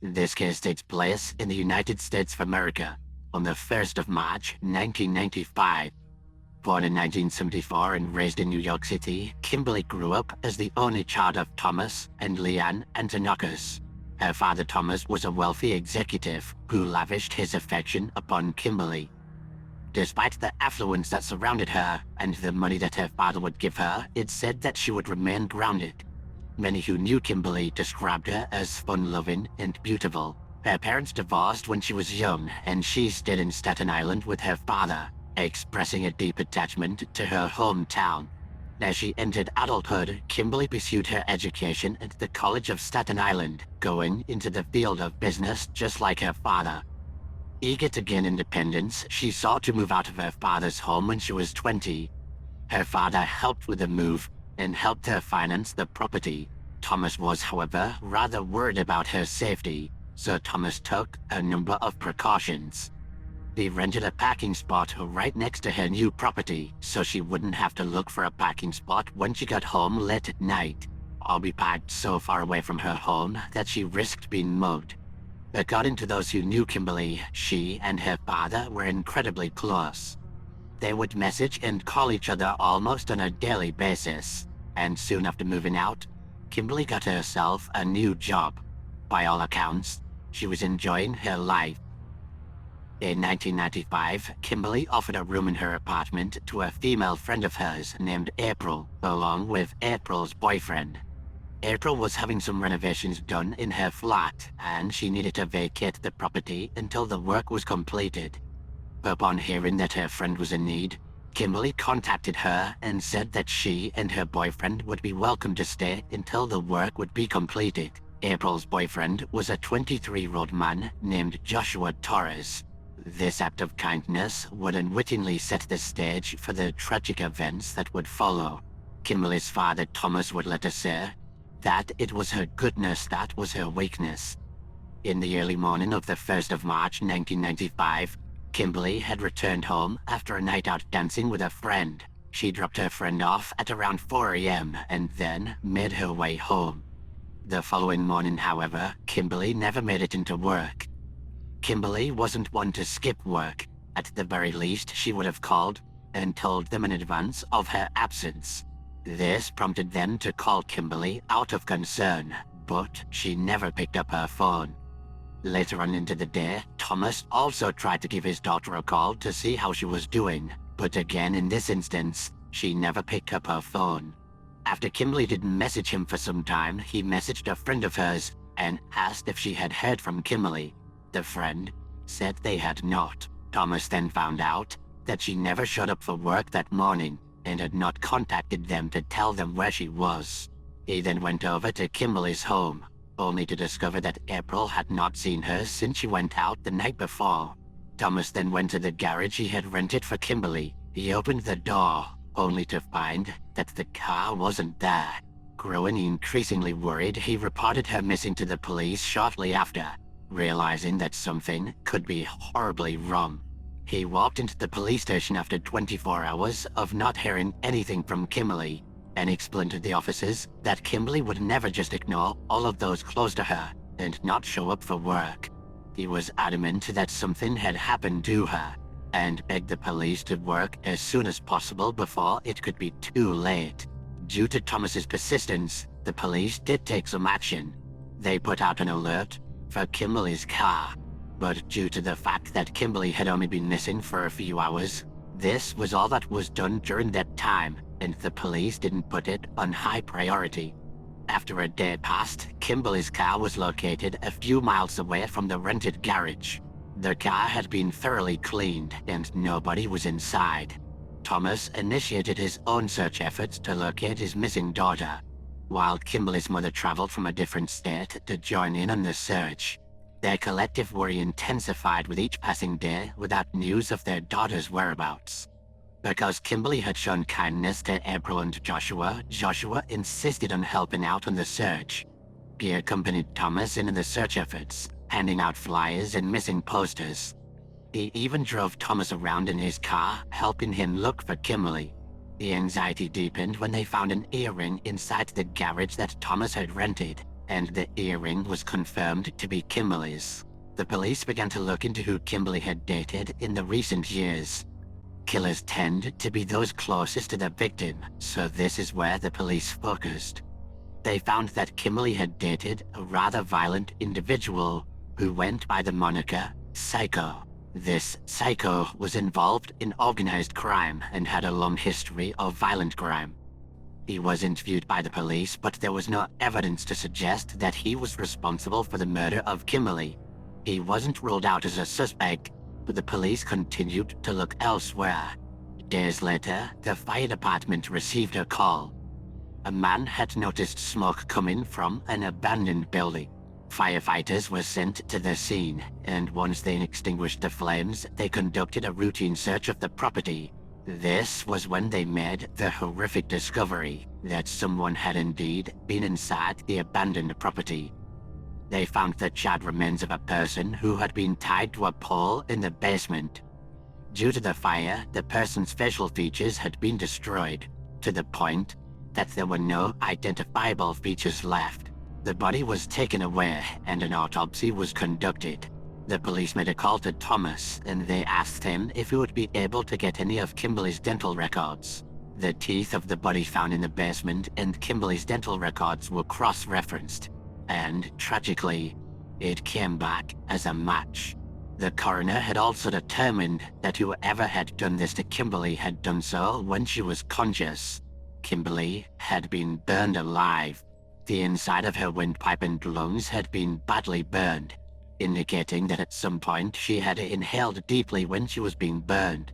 This case takes place in the United States of America on the 1st of March, 1995. Born in 1974 and raised in New York City, Kimberly grew up as the only child of Thomas and Leanne Antonakos. Her father Thomas was a wealthy executive who lavished his affection upon Kimberly. Despite the affluence that surrounded her and the money that her father would give her, it said that she would remain grounded. Many who knew Kimberly described her as fun-loving and beautiful. Her parents divorced when she was young, and she stayed in Staten Island with her father, expressing a deep attachment to her hometown. As she entered adulthood, Kimberly pursued her education at the College of Staten Island, going into the field of business just like her father. Eager to gain independence, she sought to move out of her father's home when she was 20. Her father helped with the move and helped her finance the property. Thomas was, however, rather worried about her safety, so Thomas took a number of precautions. He rented a parking spot right next to her new property, so she wouldn't have to look for a parking spot when she got home late at night, or be parked so far away from her home that she risked being mugged. According to those who knew Kimberly, she and her father were incredibly close. They would message and call each other almost on a daily basis, and soon after moving out, Kimberly got herself a new job. By all accounts, she was enjoying her life. In 1995, Kimberly offered a room in her apartment to a female friend of hers named April, along with April's boyfriend. April was having some renovations done in her flat, and she needed to vacate the property until the work was completed. Upon hearing that her friend was in need, Kimberly contacted her and said that she and her boyfriend would be welcome to stay until the work would be completed. April's boyfriend was a 23-year-old man named Joshua Torres. This act of kindness would unwittingly set the stage for the tragic events that would follow. Kimberly's father Thomas would later say that it was her goodness that was her weakness. In the early morning of the 1st of March 1995, Kimberly had returned home after a night out dancing with a friend. She dropped her friend off at around 4 a.m. and then made her way home. The following morning, however, Kimberly never made it into work. Kimberly wasn't one to skip work. At the very least, she would have called and told them in advance of her absence. This prompted them to call Kimberly out of concern, but she never picked up her phone. Later on into the day, Thomas also tried to give his daughter a call to see how she was doing, but again in this instance, she never picked up her phone. After Kimberly didn't message him for some time, he messaged a friend of hers and asked if she had heard from Kimberly. The friend said they had not. Thomas then found out that she never showed up for work that morning and had not contacted them to tell them where she was. He then went over to Kimberly's home, only to discover that April had not seen her since she went out the night before. Thomas then went to the garage he had rented for Kimberly. He opened the door, only to find that the car wasn't there. Growing increasingly worried, he reported her missing to the police shortly after, realizing that something could be horribly wrong. He walked into the police station after 24 hours of not hearing anything from Kimberly, and explained to the officers that Kimberly would never just ignore all of those close to her and not show up for work. He was adamant that something had happened to her, and begged the police to work as soon as possible before it could be too late. Due to Thomas's persistence, the police did take some action. They put out an alert for Kimberly's car, but due to the fact that Kimberly had only been missing for a few hours, this was all that was done during that time, and the police didn't put it on high priority. After a day passed, Kimberly's car was located a few miles away from the rented garage. The car had been thoroughly cleaned, and nobody was inside. Thomas initiated his own search efforts to locate his missing daughter, while Kimberly's mother traveled from a different state to join in on the search. Their collective worry intensified with each passing day without news of their daughter's whereabouts. Because Kimberly had shown kindness to April and Joshua, Joshua insisted on helping out on the search. He accompanied Thomas in the search efforts, handing out flyers and missing posters. He even drove Thomas around in his car, helping him look for Kimberly. The anxiety deepened when they found an earring inside the garage that Thomas had rented. and the earring was confirmed to be Kimberly's. The police began to look into who Kimberly had dated in the recent years. Killers tend to be those closest to the victim, so this is where the police focused. They found that Kimberly had dated a rather violent individual who went by the moniker Psycho. This Psycho was involved in organized crime and had a long history of violent crime. He was interviewed by the police, but there was no evidence to suggest that he was responsible for the murder of Kimberly. He wasn't ruled out as a suspect, but the police continued to look elsewhere. Days later, the fire department received a call. A man had noticed smoke coming from an abandoned building. Firefighters were sent to the scene, and once they extinguished the flames, they conducted a routine search of the property. This was when they made the horrific discovery that someone had indeed been inside the abandoned property. They found the charred remains of a person who had been tied to a pole in the basement. Due to the fire, the person's facial features had been destroyed, to the point that there were no identifiable features left. The body was taken away and an autopsy was conducted. The police made a call to Thomas, and they asked him if he would be able to get any of Kimberly's dental records. The teeth of the body found in the basement and Kimberly's dental records were cross-referenced, and tragically, it came back as a match. The coroner had also determined that whoever had done this to Kimberly had done so when she was conscious. Kimberly had been burned alive. The inside of her windpipe and lungs had been badly burned, indicating that at some point she had inhaled deeply when she was being burned,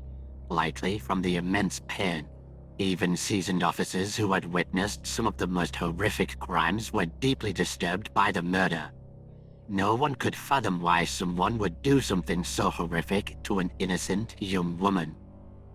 likely from the immense pain. Even seasoned officers who had witnessed some of the most horrific crimes were deeply disturbed by the murder. No one could fathom why someone would do something so horrific to an innocent young woman.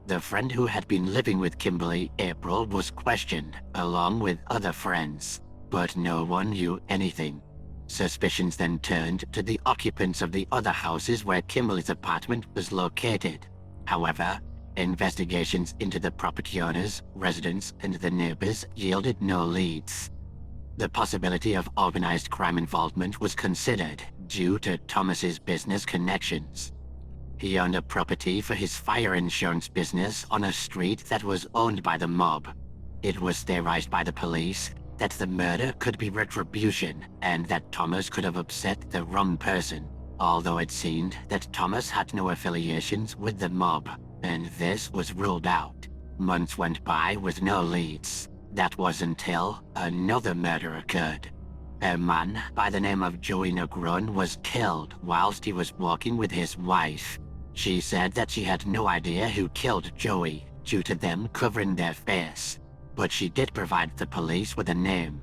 The friend who had been living with Kimberly, April, was questioned, along with other friends, but no one knew anything. Suspicions then turned to the occupants of the other houses where Kimberly's apartment was located. However, investigations into the property owners, residents, and the neighbors yielded no leads. The possibility of organized crime involvement was considered due to Thomas's business connections. He owned a property for his fire insurance business on a street that was owned by the mob. It was theorized by the police that the murder could be retribution and that Thomas could have upset the wrong person, although it seemed that Thomas had no affiliations with the mob, and this was ruled out. Months went by with no leads. That was until another murder occurred. A man by the name of Joey Negron was killed whilst he was walking with his wife. She said that she had no idea who killed Joey due to them covering their face, but she did provide the police with a name.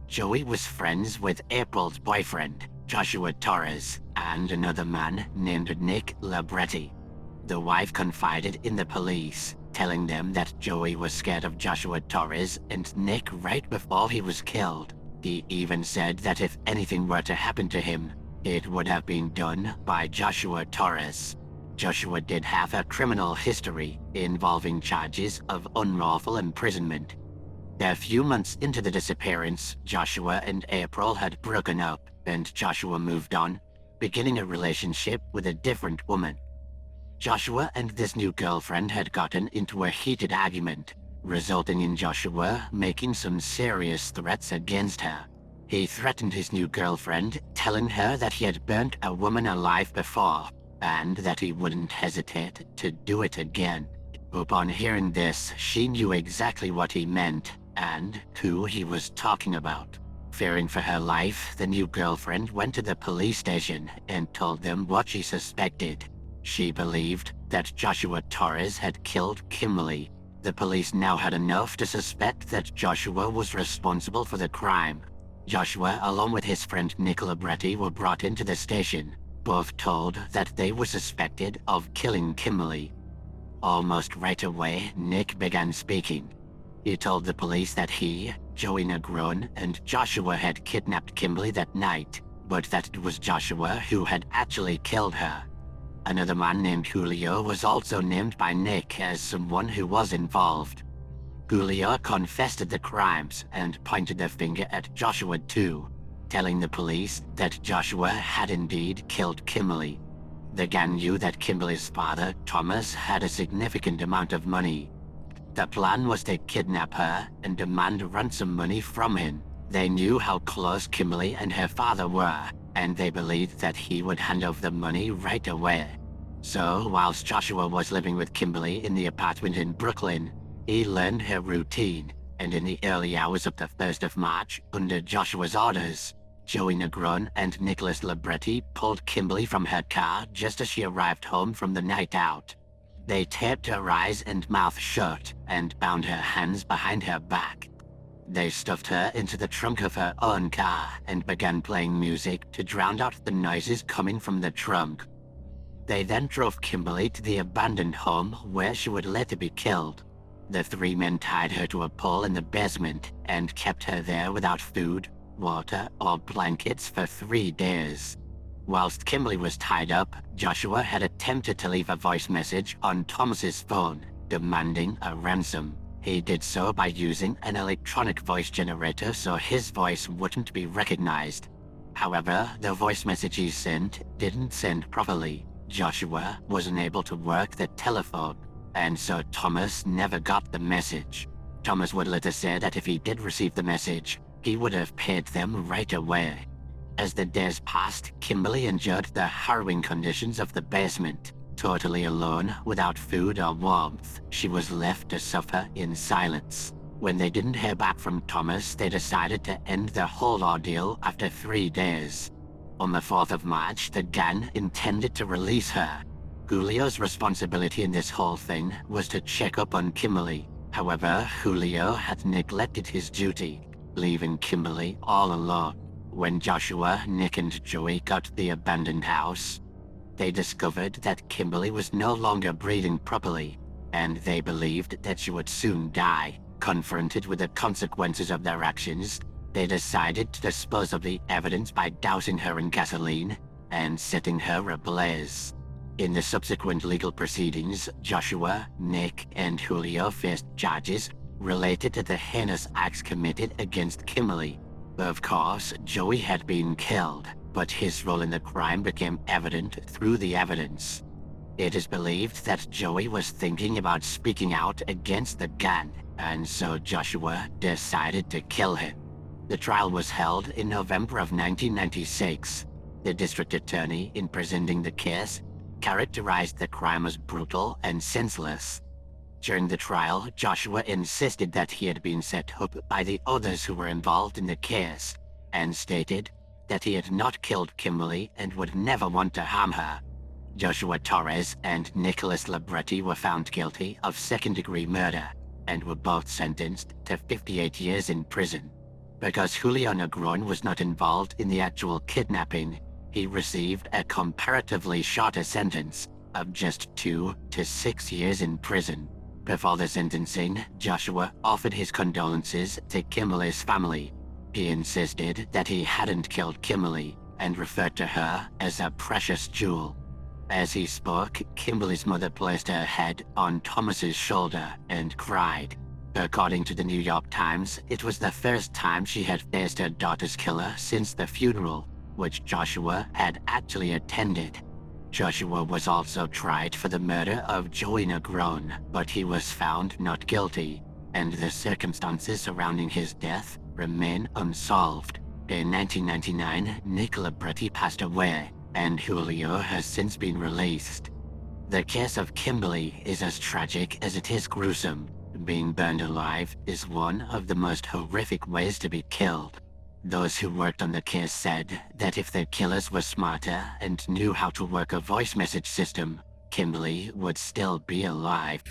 Joey was friends with April's boyfriend, Joshua Torres, and another man named Nick Labretti. The wife confided in the police, telling them that Joey was scared of Joshua Torres and Nick right before he was killed. He even said that if anything were to happen to him, it would have been done by Joshua Torres. Joshua did have a criminal history involving charges of unlawful imprisonment. A few months into the disappearance, Joshua and April had broken up, and Joshua moved on, beginning a relationship with a different woman. Joshua and this new girlfriend had gotten into a heated argument, resulting in Joshua making some serious threats against her. He threatened his new girlfriend, telling her that he had burnt a woman alive before, and that he wouldn't hesitate to do it again. Upon hearing this, she knew exactly what he meant, and who he was talking about. Fearing for her life, the new girlfriend went to the police station and told them what she suspected. She believed that Joshua Torres had killed Kimberly. The police now had enough to suspect that Joshua was responsible for the crime. Joshua, along with his friend Nick Labretti, were brought into the station, both told that they were suspected of killing Kimberly. Almost right away, Nick began speaking. He told the police that he, Joey Negron, and Joshua had kidnapped Kimberly that night, but that it was Joshua who had actually killed her. Another man named Julio was also named by Nick as someone who was involved. Julio confessed to the crimes and pointed the finger at Joshua too. telling the police that Joshua had indeed killed Kimberly. The gang knew that Kimberly's father, Thomas, had a significant amount of money. The plan was to kidnap her and demand ransom money from him. They knew how close Kimberly and her father were, and they believed that he would hand over the money right away. So, whilst Joshua was living with Kimberly in the apartment in Brooklyn, he learned her routine, and in the early hours of the 1st of March, under Joshua's orders, Joey Negron and Nicholas Libretti pulled Kimberly from her car just as she arrived home from the night out. They taped her eyes and mouth shut and bound her hands behind her back. They stuffed her into the trunk of her own car and began playing music to drown out the noises coming from the trunk. They then drove Kimberly to the abandoned home where she would later be killed. The three men tied her to a pole in the basement and kept her there without food, water, or blankets for 3 days. Whilst Kimberly was tied up, Joshua had attempted to leave a voice message on Thomas's phone, demanding a ransom. He did so by using an electronic voice generator so his voice wouldn't be recognized. However, the voice message he sent didn't send properly. Joshua wasn't able to work the telephone, and so Thomas never got the message. Thomas would later say that if he did receive the message, he would have paid them right away. As the days passed, Kimberly endured the harrowing conditions of the basement. Totally alone, without food or warmth, she was left to suffer in silence. When they didn't hear back from Thomas, they decided to end the whole ordeal after 3 days. On the 4th of March, the gang intended to release her. Julio's responsibility in this whole thing was to check up on Kimberly. However, Julio had neglected his duty, leaving Kimberly all alone. When Joshua, Nick, and Joey got to the abandoned house, they discovered that Kimberly was no longer breathing properly, and they believed that she would soon die. Confronted with the consequences of their actions, they decided to dispose of the evidence by dousing her in gasoline and setting her ablaze. In the subsequent legal proceedings, Joshua, Nick, and Julio faced charges related to the heinous acts committed against Kimberly. Of course, Joey had been killed, but his role in the crime became evident through the evidence. It is believed that Joey was thinking about speaking out against the gang, and so Joshua decided to kill him. The trial was held in November of 1996. The district attorney, in presenting the case, characterized the crime as brutal and senseless. During the trial, Joshua insisted that he had been set up by the others who were involved in the case, and stated that he had not killed Kimberly and would never want to harm her. Joshua Torres and Nicholas Libretti were found guilty of second-degree murder, and were both sentenced to 58 years in prison. Because Julio Negron was not involved in the actual kidnapping, he received a comparatively shorter sentence of just 2 to 6 years in prison. Before the sentencing, Joshua offered his condolences to Kimberly's family. He insisted that he hadn't killed Kimberly and referred to her as a precious jewel. As he spoke, Kimberly's mother placed her head on Thomas's shoulder and cried. According to the New York Times, it was the first time she had faced her daughter's killer since the funeral, which Joshua had actually attended. Joshua was also tried for the murder of Joey Negron, but he was found not guilty, and the circumstances surrounding his death remain unsolved. In 1999, Nick Libretti passed away, and Julio has since been released. The case of Kimberly is as tragic as it is gruesome. Being burned alive is one of the most horrific ways to be killed. Those who worked on the case said that if the killers were smarter and knew how to work a voice message system, Kimberly would still be alive.